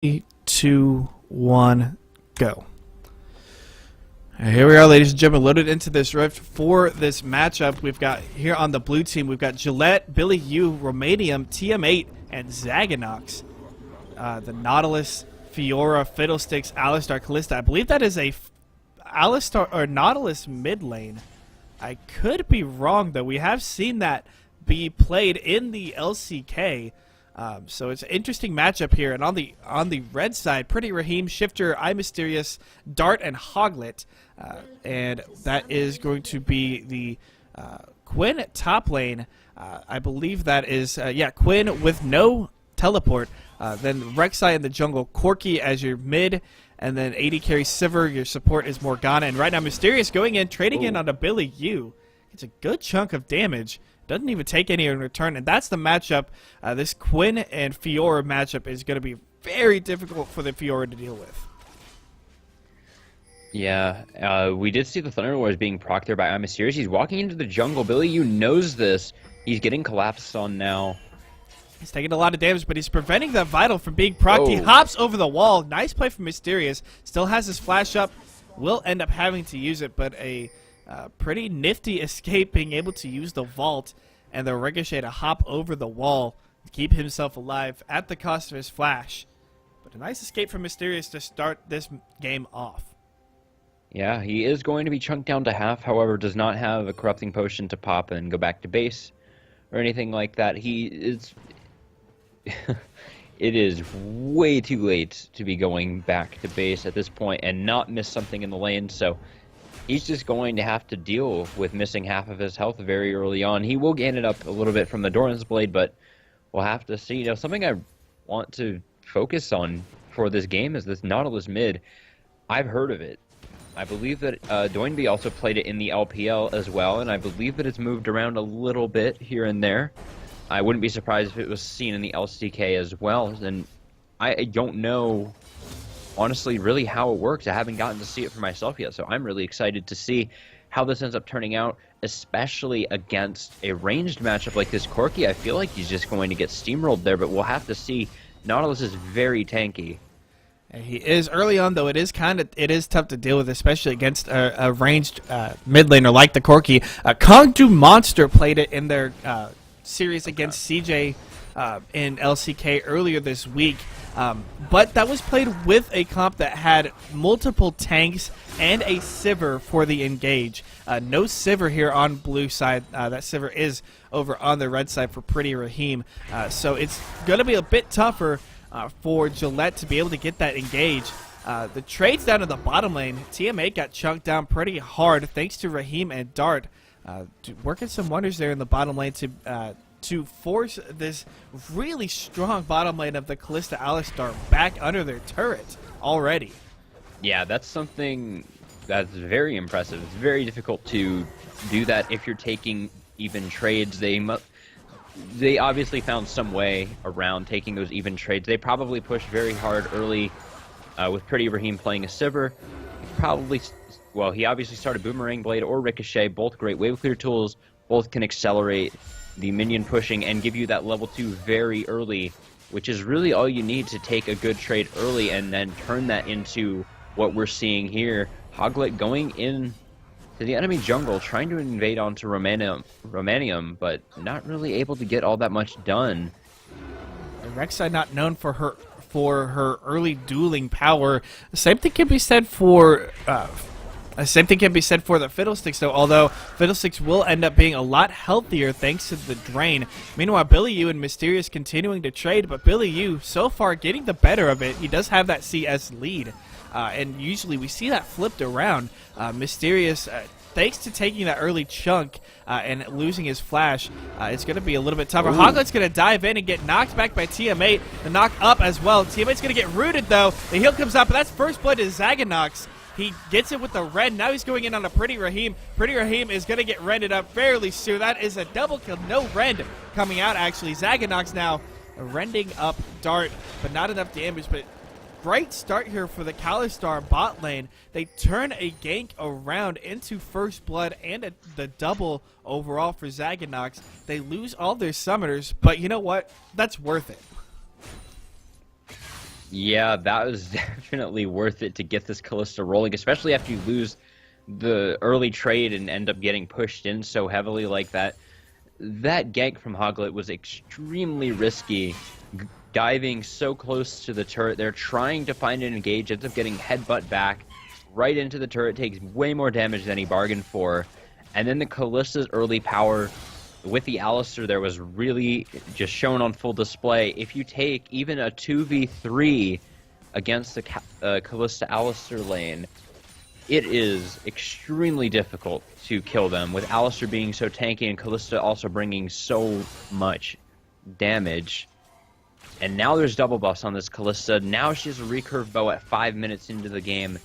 3, 2, 1, go. Here we are, ladies and gentlemen, loaded into this rift for this matchup. We've got here on the blue team, we've got Gillette, Billy U, Romanium, TM8, and Zaganox. The Nautilus, Fiora, Fiddlesticks, Alistar, Callista. I believe that is a Alistar or Nautilus mid lane. I could be wrong, though. We have seen that be played in the LCK. So it's an interesting matchup here. And on the red side, Pretty Raheem, Shifter, iMysterious, Dart, and Hoglet. And that is going to be the Quinn top lane. I believe that is, Quinn with no teleport. Then Rek'Sai in the jungle, Corki as your mid. And then AD carry Sivir, your support is Morgana. And right now, Mysterious going in, trading in on a Billy U. It's a good chunk of damage. Doesn't even take any in return, and that's the matchup. This Quinn and Fiora matchup is going to be very difficult for the Fiora to deal with. Yeah, we did see the Thunder Wars being procced there by iMysterious. He's walking into the jungle. Billy U knows this. He's getting collapsed on now. He's taking a lot of damage, but he's preventing that Vital from being procced. He hops over the wall. Nice play from Mysterious. Still has his flash up. Will end up having to use it, but a pretty nifty escape, being able to use the vault and the ricochet to hop over the wall to keep himself alive at the cost of his flash. But a nice escape from Mysterious to start this game off. Yeah, he is going to be chunked down to half, however, does not have a corrupting potion to pop and go back to base or anything like that. He is... It is way too late to be going back to base at this point and not miss something in the lane, so he's just going to have to deal with missing half of his health very early on. He will gain it up a little bit from the Doran's Blade, but we'll have to see. You know, something I want to focus on for this game is this Nautilus mid. I've heard of it. I believe that Doinby also played it in the LPL as well, and I believe that it's moved around a little bit here and there. I wouldn't be surprised if it was seen in the LCK as well, and I don't know, honestly, really how it works. I haven't gotten to see it for myself yet, so I'm really excited to see how this ends up turning out, especially against a ranged matchup like this Corki. I feel like he's just going to get steamrolled there, but we'll have to see. Nautilus is very tanky. He is early on, though. It is tough to deal with, especially against a ranged mid laner like the Corki. Kongdu Monster played it in their series against CJ in LCK earlier this week, but that was played with a comp that had multiple tanks and a Sivir for the engage. No Sivir here on blue side. That Sivir is over on the red side for Pretty Raheem, so it's going to be a bit tougher for Gillette to be able to get that engage. The trades down in the bottom lane, TM8 got chunked down pretty hard thanks to Raheem and Dart. Working some wonders there in the bottom lane to force this really strong bottom lane of the Callista Alistar back under their turret already. Yeah, that's something that's very impressive. It's very difficult to do that if you're taking even trades. They obviously found some way around taking those even trades. They probably pushed very hard early with Pretty Raheem playing a Sivir. He obviously started Boomerang Blade or Ricochet, both great wave clear tools, both can accelerate the minion pushing and give you that level 2 very early, which is really all you need to take a good trade early and then turn that into what we're seeing here. Hoglet going in to the enemy jungle, trying to invade onto Romanium, but not really able to get all that much done. Rek'Sai not known for her early dueling power. The same thing can be said for the Fiddlesticks, though, although Fiddlesticks will end up being a lot healthier thanks to the drain. Meanwhile, Billy U and Mysterious continuing to trade, but Billy U so far getting the better of it. He does have that CS lead, and usually we see that flipped around. Mysterious, thanks to taking that early chunk and losing his flash, it's going to be a little bit tougher. Hoglet's going to dive in and get knocked back by TM8. The knock up as well. TM8's going to get rooted, though. The heal comes out, but that's first blood to Zaganox. He gets it with the red. Now he's going in on a Pretty Raheem. Pretty Raheem is going to get rended up fairly soon. That is a double kill. No rend coming out, actually. Zaganox now rending up Dart, but not enough damage. But great start here for the Alistar bot lane. They turn a gank around into first blood and the double overall for Zaganox. They lose all their summoners, but you know what? That's worth it. Yeah, that was definitely worth it to get this Callista rolling, especially after you lose the early trade and end up getting pushed in so heavily like that. That gank from Hoglet was extremely risky, diving so close to the turret. They're trying to find an engage, ends up getting headbutt back right into the turret, takes way more damage than he bargained for. And then the Callista's early power with the Alistar there was really just shown on full display. If you take even a 2v3 against the Callista Alistar lane, it is extremely difficult to kill them, with Alistar being so tanky and Callista also bringing so much damage. And now there's double buffs on this Callista. Now she has a recurve bow at 5 minutes into the game.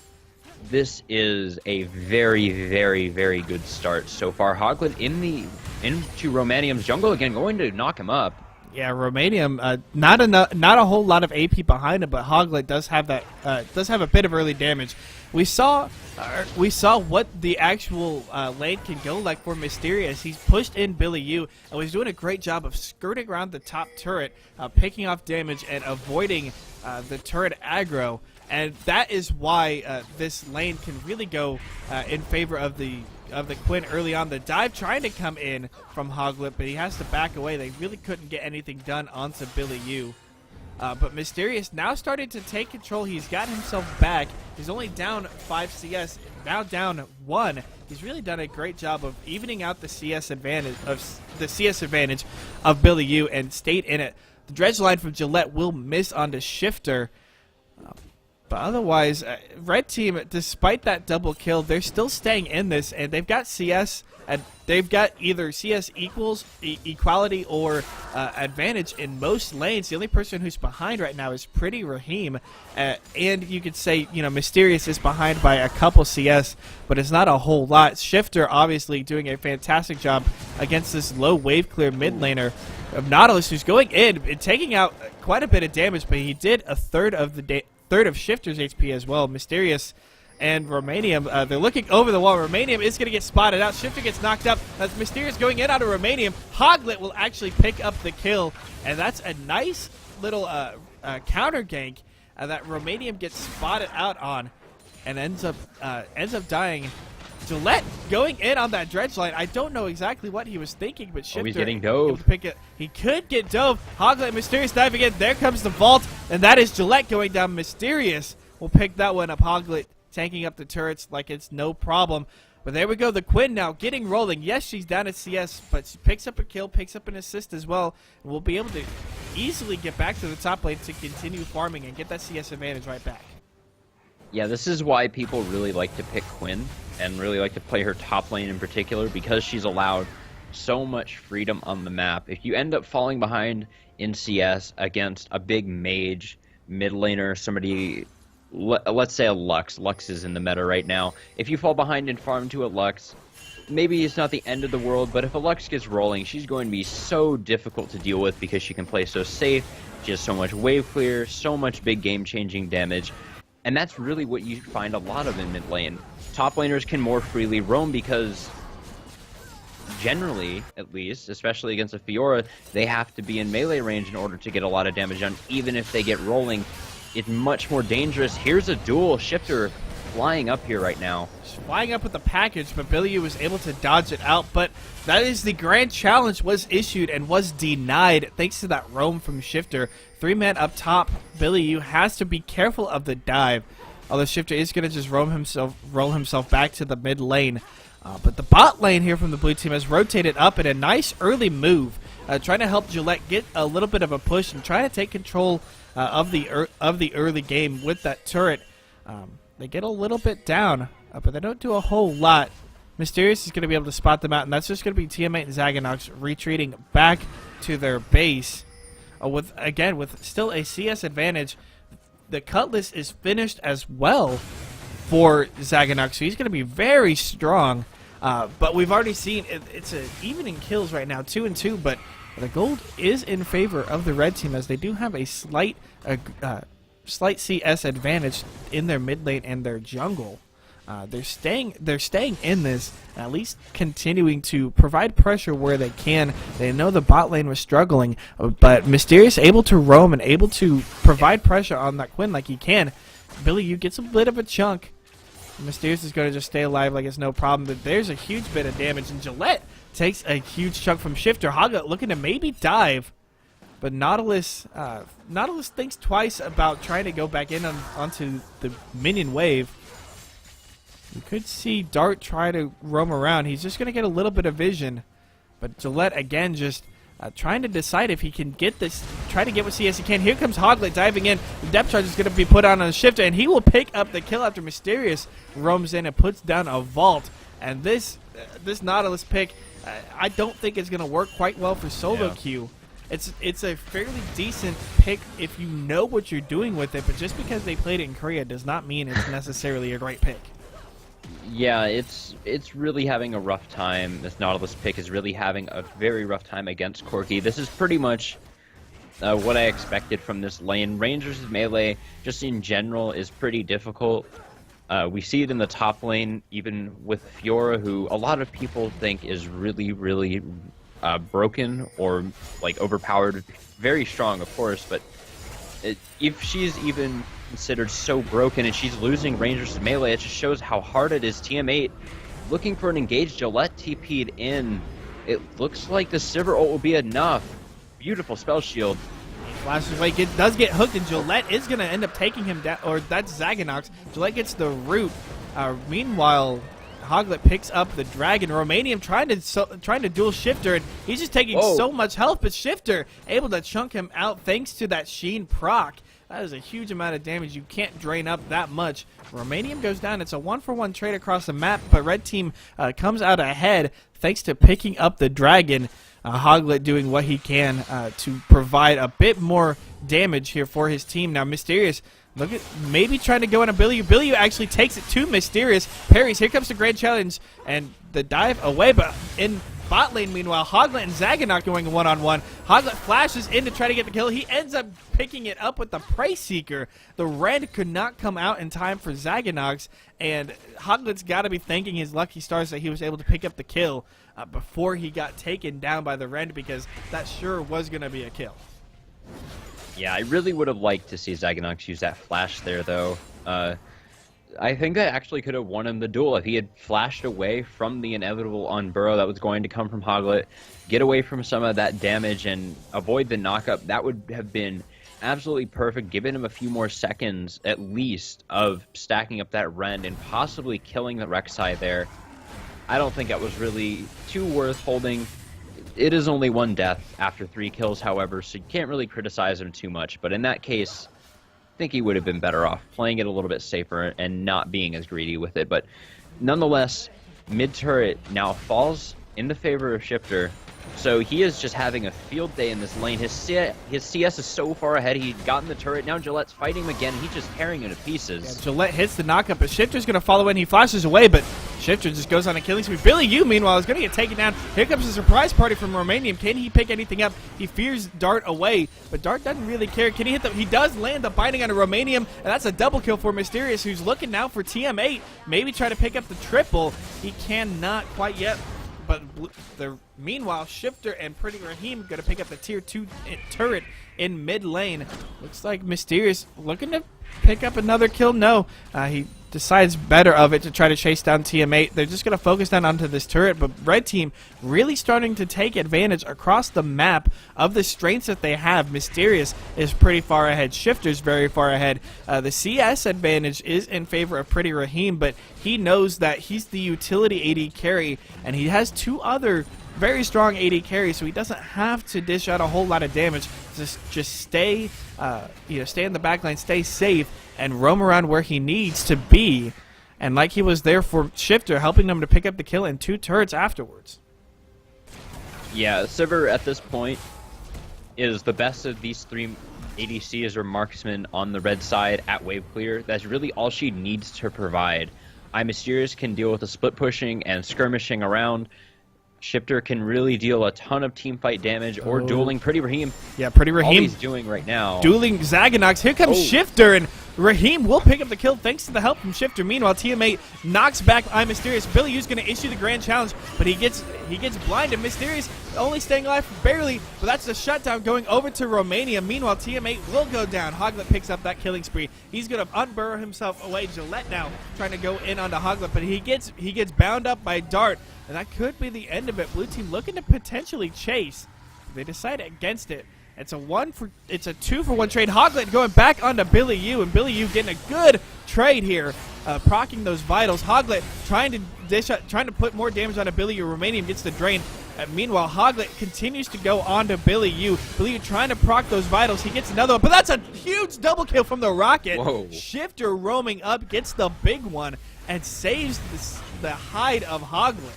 This is a very, very, very good start so far. Hoglet into Romanium's jungle again, going to knock him up. Yeah, Romanium, not a whole lot of AP behind him, but Hoglet does have that does have a bit of early damage. We saw what the actual lane can go like for Mysterious. He's pushed in Billy U and was doing a great job of skirting around the top turret, picking off damage and avoiding the turret aggro. And that is why this lane can really go in favor of the Quinn early on. The dive trying to come in from Hoglet, but he has to back away. They really couldn't get anything done onto Billy U. But Mysterious now starting to take control. He's got himself back. He's only down 5 CS, now down 1. He's really done a great job of evening out the CS advantage of Billy U and stayed in it. The dredge line from Gillette will miss onto Shifter. But otherwise, Red Team, despite that double kill, they're still staying in this, and they've got CS, and they've got either CS equality or advantage in most lanes. The only person who's behind right now is Pretty Raheem, and you could say, you know, Mysterious is behind by a couple CS, but it's not a whole lot. Shifter obviously doing a fantastic job against this low wave clear mid laner of Nautilus, who's going in and taking out quite a bit of damage, but he did a third of Shifter's HP as well. Mysterious and Romanium, they're looking over the wall. Romanium is going to get spotted out. Shifter gets knocked up. That's Mysterious going in out of Romanium. Hoglet will actually pick up the kill, and that's a nice little counter gank that Romanium gets spotted out on and ends up dying. Gillette going in on that dredge line. I don't know exactly what he was thinking, but Shifter... Oh, he's getting dove. He could get dove. Hoglet and Mysterious diving in. There comes the vault, and that is Gillette going down. Mysterious will pick that one up. Hoglet tanking up the turrets like it's no problem. But there we go. The Quinn now getting rolling. Yes, she's down at CS, but she picks up a kill, picks up an assist as well, and will be able to easily get back to the top lane to continue farming and get that CS advantage right back. Yeah, this is why people really like to pick Quinn and really like to play her top lane in particular, because she's allowed so much freedom on the map. If you end up falling behind in CS against a big mage, mid laner, somebody, let's say a Lux. Lux is in the meta right now. If you fall behind and farm to a Lux, maybe it's not the end of the world, but if a Lux gets rolling, she's going to be so difficult to deal with because she can play so safe. She has so much wave clear, so much big game-changing damage. And that's really what you find a lot of in mid lane. Top laners can more freely roam because, generally, at least, especially against a Fiora, they have to be in melee range in order to get a lot of damage done. Even if they get rolling, it's much more dangerous. Here's a duel. Shifter flying up here right now. She's flying up with the package, but Billy U was able to dodge it out. But that is the grand challenge was issued and was denied thanks to that roam from Shifter. 3-man up top. Billy U has to be careful of the dive. Although Shifter is going to just roll himself back to the mid lane. But the bot lane here from the blue team has rotated up in a nice early move, trying to help Gillette get a little bit of a push and trying to take control of the early game with that turret. They get a little bit down, but they don't do a whole lot. Mysterious is going to be able to spot them out, and that's just going to be Tiamat and Zaganox retreating back to their base. With still a CS advantage. The Cutlass is finished as well for Zaganox, so he's going to be very strong. But we've already seen it's an even in kills right now, 2-2. But the gold is in favor of the red team as they do have a slight CS advantage in their mid lane and their jungle. They're staying in this, at least continuing to provide pressure where they can. They know the bot lane was struggling, but Mysterious able to roam and able to provide pressure on that Quinn like he can. Billy, you gets a bit of a chunk. Mysterious is going to just stay alive like it's no problem, but there's a huge bit of damage, and Gillette takes a huge chunk from Shifter. Haga looking to maybe dive, but Nautilus thinks twice about trying to go back in onto the minion wave. You could see Dart try to roam around. He's just going to get a little bit of vision, but Gillette again just trying to decide if he can get this, try to get what CS he can. Here comes Hoglet diving in. The depth charge is going to be put on Shifter, and he will pick up the kill after Mysterious roams in and puts down a vault. And this Nautilus pick, I don't think it's going to work quite well for solo queue. It's a fairly decent pick if you know what you're doing with it, but just because they played it in Korea does not mean it's necessarily a great pick. Yeah, it's really having a rough time. This Nautilus pick is really having a very rough time against Corki. This is pretty much what I expected from this lane. Rangers' melee, just in general, is pretty difficult. We see it in the top lane, even with Fiora, who a lot of people think is really, really broken or like overpowered. Very strong, of course, but if she's even considered so broken and she's losing Rangers' melee, it just shows how hard it is. TM8 looking for an engaged. Gillette TP'd in. It looks like the Sivir ult will be enough. Beautiful spell shield. Flashes away, does get hooked, and Gillette is going to end up taking him down, or that's Zaganox. Gillette gets the root. Meanwhile, Hoglet picks up the dragon. Romanium trying to duel Shifter, and he's just taking so much health, but Shifter able to chunk him out thanks to that Sheen proc. That is a huge amount of damage. You can't drain up that much. Romanium goes down. It's a 1-for-1 trade across the map, but Red Team comes out ahead thanks to picking up the dragon. Hoglet doing what he can to provide a bit more damage here for his team. Now Mysterious, look at maybe trying to go on a Billy. Billy actually takes it to Mysterious. Parries. Here comes the grand challenge and the dive away, but in bot lane, meanwhile, Hoglet and Zaganox going one-on-one. Hoglet flashes in to try to get the kill. He ends up picking it up with the Prey Seeker. The red could not come out in time for Zaganox, and Hoglet's got to be thanking his lucky stars that he was able to pick up the kill before he got taken down by the red, because that sure was going to be a kill. Yeah, I really would have liked to see Zaganox use that flash there, though. I think that actually could have won him the duel if he had flashed away from the inevitable on Burrow that was going to come from Hoglet, get away from some of that damage and avoid the knockup. That would have been absolutely perfect, giving him a few more seconds at least of stacking up that Rend and possibly killing the Rek'Sai there. I don't think that was really too worth holding. It is only one death after 3 kills, however, so you can't really criticize him too much. But in that case, I think he would have been better off playing it a little bit safer and not being as greedy with it. But nonetheless, mid-turret now falls in the favor of Shifter. So he is just having a field day in this lane. His CS is so far ahead. He'd gotten the turret. Now Gillette's fighting him again. He's just tearing him to pieces. Yeah, Gillette hits the knockup, but Shifter's going to follow in. He flashes away, but Shifter just goes on a killing spree. Billy Yu, meanwhile, is going to get taken down. Here comes a surprise party from Romanium. Can he pick anything up? He fears Dart away, but Dart doesn't really care. Can he hit the... He does land the binding on a Romanium, and that's a double kill for Mysterious, who's looking now for TM8. Maybe try to pick up the triple. He cannot quite yet. But meanwhile, Shifter and Pretty Raheem going to pick up the tier 2 turret in mid lane. Looks like Mysterious looking to pick up another kill. No, he decides better of it to try to chase down TM8. They're just going to focus down onto this turret, but Red Team really starting to take advantage across the map of the strengths that they have. Mysterious is pretty far ahead. Shifter's very far ahead. The CS advantage is in favor of Pretty Raheem, but he knows that he's the utility AD carry, and he has 2 other very strong AD carries, so he doesn't have to dish out a whole lot of damage. Just stay, stay in the backline, stay safe, and roam around where he needs to be. And like he was there for Shifter, helping them to pick up the kill and 2 turrets afterwards. Yeah, Sivir at this point is the best of these 3 ADCs or marksmen on the red side at wave clear. That's really all she needs to provide. Mysterious can deal with the split pushing and skirmishing around. Shifter can really deal a ton of team fight damage or dueling Pretty Raheem. Yeah, Pretty Raheem. All he's doing right now. Dueling Zaganox. Here comes Shifter, and Raheem will pick up the kill thanks to the help from Shifter. Meanwhile, teammate knocks back I Mysterious. Billy U's going to issue the grand challenge, but he gets blinded. Mysterious only staying alive barely, but that's the shutdown going over to Romania. Meanwhile, teammate will go down. Hoglet picks up that killing spree. He's going to unburrow himself away. Gillette now trying to go in onto Hoglet, but he gets bound up by Dart, and that could be the end of it. Blue team looking to potentially chase. They decide against it. It's a 2-for-1 trade. Hoglet going back onto Billy U, and Billy U getting a good trade here, proccing those vitals. Hoglet trying to put more damage onto Billy U. Romanian gets the drain. Meanwhile, Hoglet continues to go onto Billy U. Billy U trying to proc those vitals. He gets another one, but that's a huge double kill from the Rocket. Whoa. Shifter roaming up gets the big one and saves the hide of Hoglet.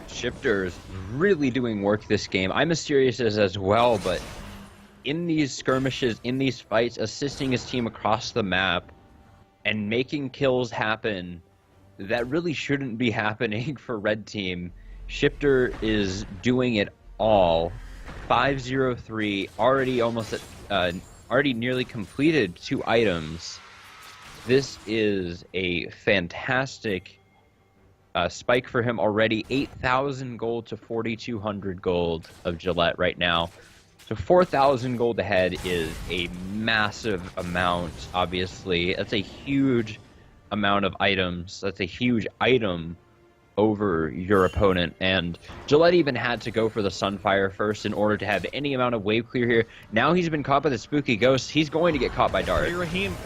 Shifter is really doing work this game. I'm Mysterious as well, but in these skirmishes, in these fights, assisting his team across the map and making kills happen that really shouldn't be happening for Red Team. Shifter is doing it all. 5-0-3, already nearly completed 2 items. This is a fantastic spike for him already. 8,000 gold to 4,200 gold of Gillette right now. So 4,000 gold ahead is a massive amount, obviously. That's a huge amount of items. That's a huge item over your opponent. And Gillette even had to go for the Sunfire first in order to have any amount of wave clear here. Now he's been caught by the Spooky Ghost. He's going to get caught by Dart. Raheem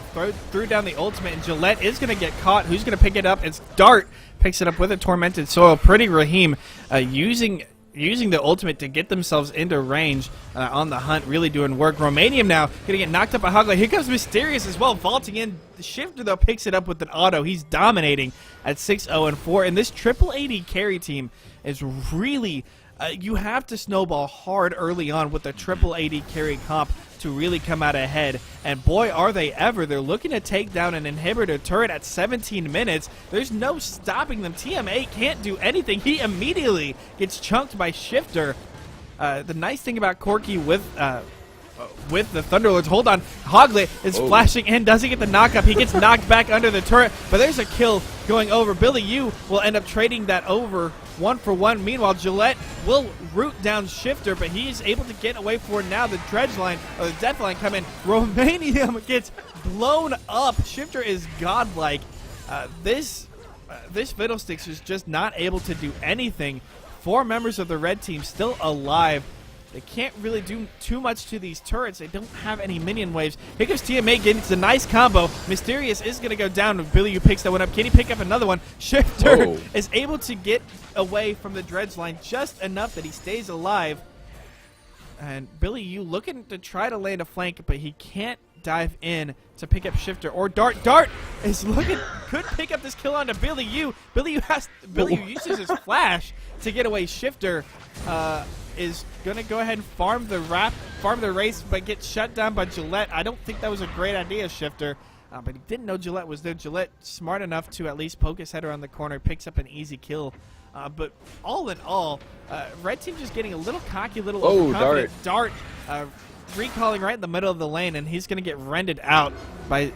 threw down the ultimate, and Gillette is going to get caught. Who's going to pick it up? It's Dart. Picks it up with a Tormented Soil. Pretty Raheem using the ultimate to get themselves into range on the hunt, really doing work. Romanian now going to get knocked up by Hoglet. Here comes Mysterious as well, vaulting in. The Shifter, though, picks it up with an auto. He's dominating at 6-0-4. And this triple AD carry team is really... you have to snowball hard early on with the triple AD carry comp to really come out ahead. And boy, are they ever. They're looking to take down an inhibitor turret at 17 minutes. There's no stopping them. TMA can't do anything. He immediately gets chunked by Shifter. The nice thing about Corky with the Thunderlords, hold on, Hoglet is flashing in. Does he get the knockup? He gets knocked back under the turret, but there's a kill going over. Billy U will end up trading that over 1-for-1. Meanwhile, Gillette will root down Shifter, but he's able to get away for now. The Dredge line, or the Death line come in. Romanian gets blown up. Shifter is godlike. This Fiddlesticks is just not able to do anything. 4 members of the red team still alive. They can't really do too much to these turrets. They don't have any minion waves. Here goes TMA getting the nice combo. Mysterious is going to go down. Billy U picks that one up. Can he pick up another one? Shifter is able to get away from the dredge line just enough that he stays alive. And Billy U looking to try to land a flank, but he can't dive in to pick up Shifter or Dart. Dart is could pick up this kill onto Billy U. Billy U uses his flash to get away. Shifter is gonna go ahead and farm the race, but get shut down by Gillette. I don't think that was a great idea, Shifter. But he didn't know Gillette was there. Gillette smart enough to at least poke his head around the corner, picks up an easy kill. But all in all, red team just getting a little cocky, a little overconfident. Dart recalling right in the middle of the lane, and he's going to get rented out by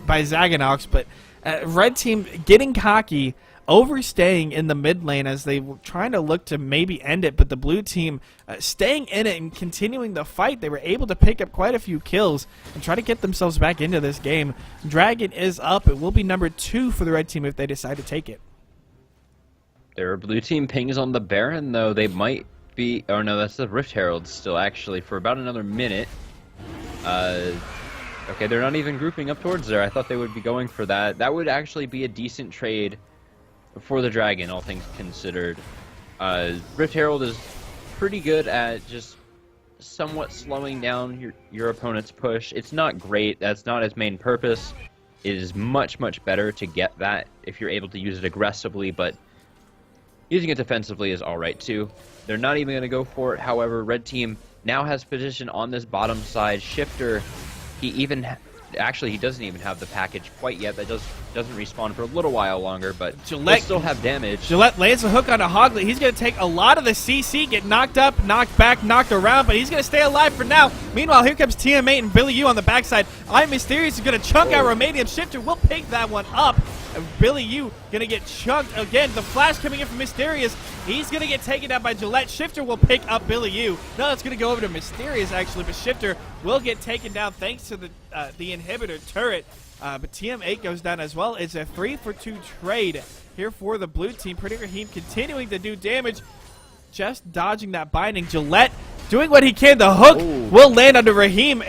Zaganox. But red team getting cocky, overstaying in the mid lane as they were trying to look to maybe end it, but the blue team staying in it and continuing the fight. They were able to pick up quite a few kills and try to get themselves back into this game. Dragon is up. It will be number 2 for the red team if they decide to take it. There are blue team pings on the Baron, though. They might be... Oh, no, that's the Rift Herald still, actually, for about another minute. Okay, they're not even grouping up towards there. I thought they would be going for that. That would actually be a decent trade for the Dragon, all things considered. Rift Herald is pretty good at just somewhat slowing down your opponent's push. It's not great. That's not its main purpose. It is much, much better to get that if you're able to use it aggressively, but using it defensively is alright too. They're not even going to go for it. However, red team now has position on this bottom side. Shifter, he even Actually, he doesn't even have the package quite yet. That doesn't respawn for a little while longer, but Gillette he'll still have damage. Gillette lands a hook on a Hoglet. He's going to take a lot of the CC, get knocked up, knocked back, knocked around, but he's going to stay alive for now. Meanwhile, here comes TM8 and Billy U on the backside. I'm Mysterious is going to chunk out Romanium. Shifter will pick that one up. And Billy U going to get chunked again. The flash coming in from Mysterious. He's going to get taken out by Gillette. Shifter will pick up Billy U. No, it's going to go over to Mysterious, actually, but Shifter will get taken down thanks to the inhibitor turret. But TM8 goes down as well. It's a 3-for-2 trade here for the blue team. Pretty Raheem continuing to do damage, just dodging that binding. Gillette doing what he can. The hook will land onto Raheem,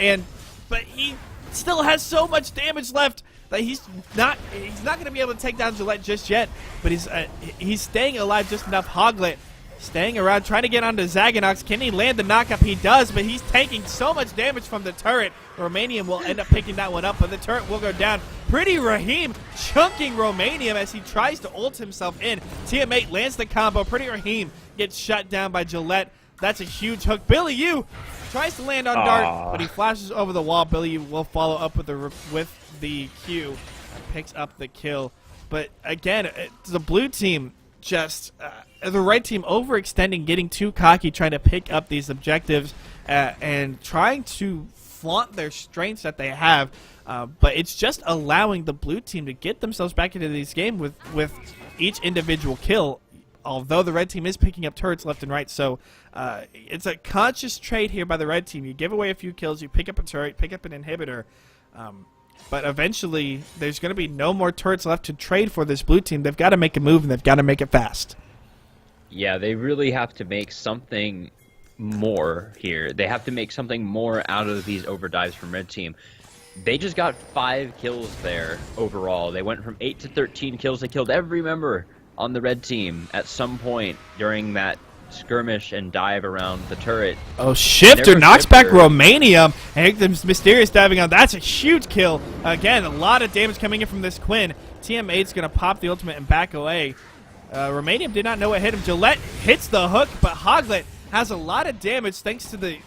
but he still has so much damage left that he's not going to be able to take down Gillette just yet. But he's staying alive just enough. Hoglet staying around, trying to get onto Zaganox. Can he land the knockup? He does, but he's taking so much damage from the turret. Romanium will end up picking that one up, but the turret will go down. Pretty Raheem chunking Romanium as he tries to ult himself in. TM8 lands the combo. Pretty Raheem gets shut down by Gillette. That's a huge hook. Billy U tries to land on Dart, but he flashes over the wall. Billy U will follow up with the Q and picks up the kill. But again, the blue team just the red team overextending, getting too cocky, trying to pick up these objectives and trying to flaunt their strengths that they have. But it's just allowing the blue team to get themselves back into these games with each individual kill. Although the red team is picking up turrets left and right, so it's a conscious trade here by the red team. You give away a few kills, you pick up a turret, pick up an inhibitor, but eventually there's going to be no more turrets left to trade for this blue team. They've got to make a move, and they've got to make it fast. Yeah, they really have to make something more here. They have to make something more out of these overdives from red team. They just got 5 kills there overall. They went from 8 to 13 kills. They killed every member on the red team at some point during that skirmish and dive around the turret. Oh, Shifter knocks back Romanium. And the Mysterious diving on. That's a huge kill. Again, a lot of damage coming in from this Quinn. TM8's going to pop the ultimate and back away. Romanium did not know what hit him. Gillette hits the hook, but Hoglet has a lot of damage thanks to the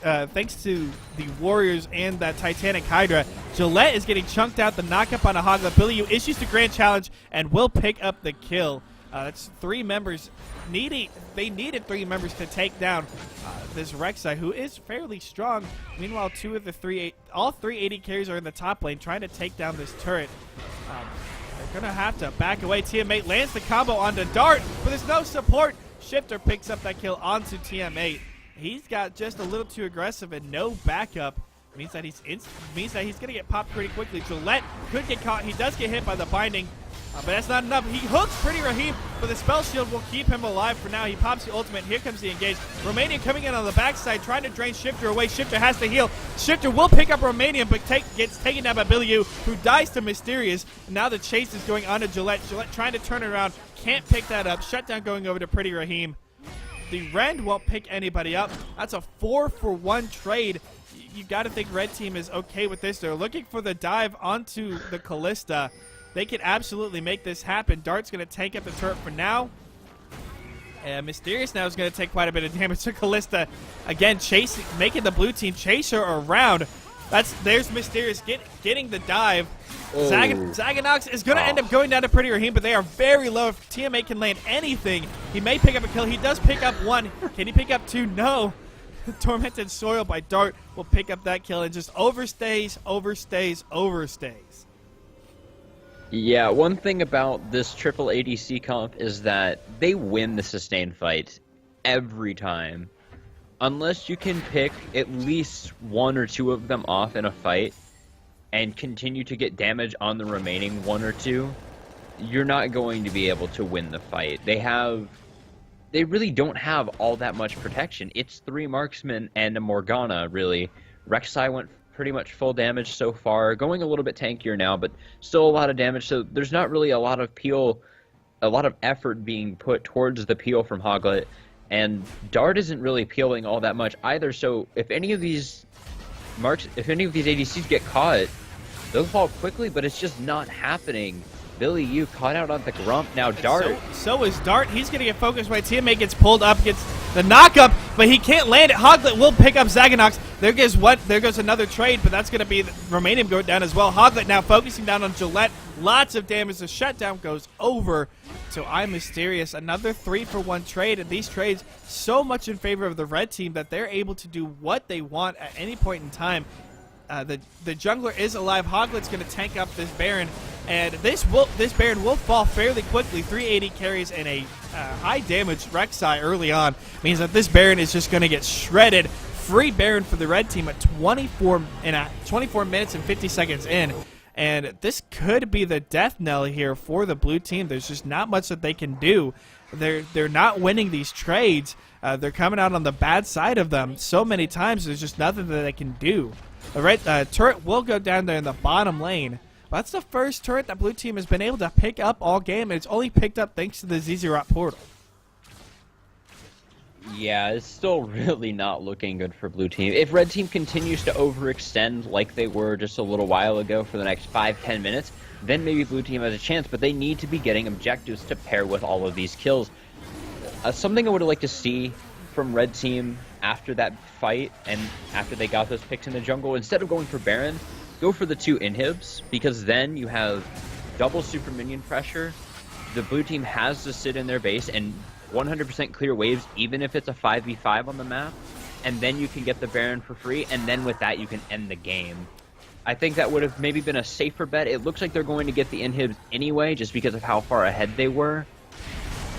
Warriors and that Titanic Hydra. Gillette is getting chunked out. The knockup on a Hoglet. Billy U issues the grand challenge and will pick up the kill. That's 3 members. They needed 3 members to take down this Rek'Sai, who is fairly strong. Meanwhile, all 3 AD carries are in the top lane trying to take down this turret. They're going to have to back away. TM8 lands the combo onto Dart, but there's no support. Shifter picks up that kill onto TM8. He's got just a little too aggressive and no backup. Means that he's going to get popped pretty quickly. Gillette could get caught. He does get hit by the binding. But that's not enough. He hooks Pretty Raheem, but the spell shield will keep him alive for now. He pops the ultimate. Here comes the engage. Romanian coming in on the backside, trying to drain Shifter away. Shifter has to heal. Shifter will pick up Romanian, but gets taken down by Billy U, who dies to Mysterious. And now the chase is going on to Gillette. Gillette trying to turn it around. Can't pick that up. Shutdown going over to Pretty Raheem. The Rend won't pick anybody up. That's a 4-for-1 trade. You got to think red team is okay with this. They're looking for the dive onto the Callista. They can absolutely make this happen. Dart's going to take up the turret for now. And Mysterious now is going to take quite a bit of damage to Callista. Again, making the blue team chase her around. There's Mysterious getting the dive. Zaganox is going to end up going down to Pretty Raheem, but they are very low. If TM8 can land anything, he may pick up a kill. He does pick up 1. Can he pick up 2? No. Tormented Soil by Dart will pick up that kill and just overstays. Yeah, one thing about this triple ADC comp is that they win the sustain fight every time. Unless you can pick at least 1 or 2 of them off in a fight and continue to get damage on the remaining 1 or 2, you're not going to be able to win the fight. They really don't have all that much protection. It's 3 marksmen and a Morgana, really. Rek'Sai went pretty much full damage so far, going a little bit tankier now, but still a lot of damage, so there's not really a lot of effort being put towards the peel from Hoglet, and Dart isn't really peeling all that much either, so if any of these ADCs get caught, they'll fall quickly, but it's just not happening. Billy U caught out on the Grump. Now Dart. So is Dart. He's going to get focused by TM8. Gets pulled up, gets the knockup, but he can't land it. Hoglet will pick up Zaganox. There goes another trade, but that's going to be Romanian going down as well. Hoglet now focusing down on Gillette. Lots of damage. The shutdown goes over to I Mysterious. Another 3-for-1 trade, and these trades so much in favor of the red team that they're able to do what they want at any point in time. The jungler is alive. Hoglet's going to tank up this Baron, and this Baron will fall fairly quickly. 380 carries and a high damage Rek'Sai early on means that this Baron is just going to get shredded. Free Baron for the red team at 24 minutes and 50 seconds in, and this could be the death knell here for the blue team. There's just not much that they can do. They're not winning these trades. They're coming out on the bad side of them so many times. There's just nothing that they can do. The red turret will go down there in the bottom lane. That's the first turret that blue team has been able to pick up all game, and it's only picked up thanks to the Zizirot portal. Yeah, it's still really not looking good for blue team. If red team continues to overextend like they were just a little while ago for the next 5-10 minutes, then maybe blue team has a chance, but they need to be getting objectives to pair with all of these kills. Something I would like to see from red team after that fight and after they got those picks in the jungle, instead of going for Baron, go for the 2 inhibs, because then you have double super minion pressure. The blue team has to sit in their base and 100% clear waves, even if it's a 5v5 on the map, and then you can get the Baron for free, and then with that you can end the game. I think that would have maybe been a safer bet. It looks like they're going to get the inhibs anyway, just because of how far ahead they were.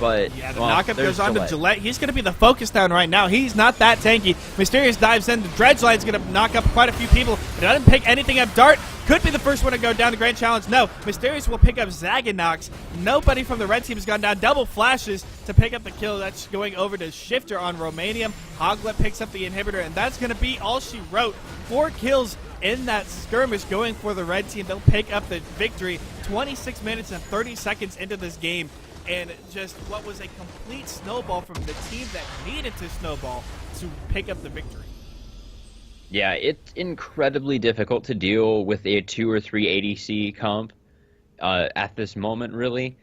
But yeah, the knockup goes on to Gillette. He's going to be the focus down right now. He's not that tanky. Mysterious dives in. The Dredge Line's going to knock up quite a few people. He doesn't pick anything up. Dart could be the first one to go down the Grand Challenge. No, Mysterious will pick up Zaganox. Nobody from the red team has gone down. Double flashes to pick up the kill. That's going over to Shifter on Romanium. Hoglet picks up the inhibitor, and that's going to be all she wrote. 4 kills in that skirmish going for the red team. They'll pick up the victory 26 minutes and 30 seconds into this game. And just what was a complete snowball from the team that needed to snowball to pick up the victory. Yeah, it's incredibly difficult to deal with a 2 or 3 ADC comp at this moment, really.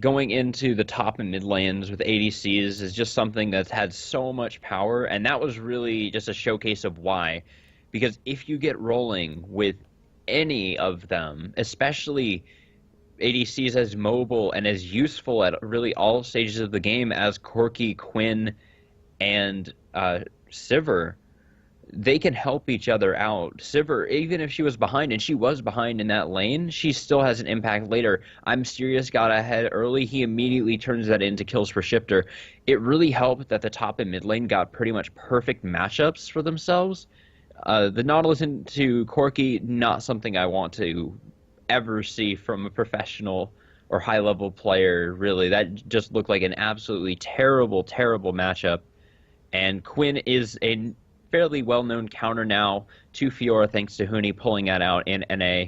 Going into the top and mid lanes with ADCs is just something that's had so much power, and that was really just a showcase of why. Because if you get rolling with any of them, especially ADCs as mobile and as useful at really all stages of the game as Corki, Quinn, and Sivir, they can help each other out. Sivir, even if she was behind, and she was behind in that lane, she still has an impact later. I'm Mysterious got ahead early. He immediately turns that into kills for Shifter. It really helped that the top and mid lane got pretty much perfect matchups for themselves. The Nautilus into Corki, not something I want to ever see from a professional or high-level player, really. That just looked like an absolutely terrible, terrible matchup. And Quinn is a fairly well-known counter now to Fiora, thanks to Huni pulling that out in NA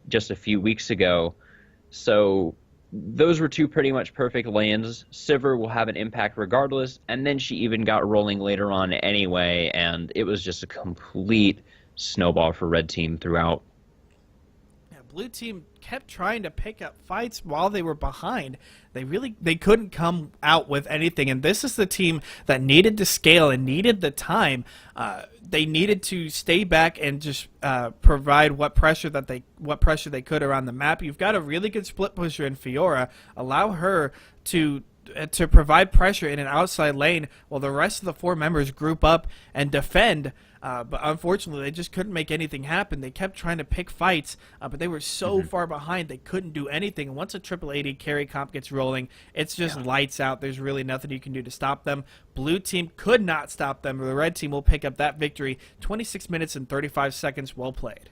just a few weeks ago. So those were 2 pretty much perfect lanes. Sivir will have an impact regardless, and then she even got rolling later on anyway, and it was just a complete snowball for red team throughout. Blue team kept trying to pick up fights while they were behind. They couldn't come out with anything, and this is the team that needed to scale and needed the time. They needed to stay back and just provide what pressure they could around the map. You've got a really good split pusher in Fiora. Allow her to provide pressure in an outside lane while the rest of the 4 members group up and defend. But unfortunately, they just couldn't make anything happen. They kept trying to pick fights, but they were so far behind they couldn't do anything. And once a triple AD carry comp gets rolling, it's just lights out. There's really nothing you can do to stop them. Blue team could not stop them. The red team will pick up that victory. 26 minutes and 35 seconds. Well played.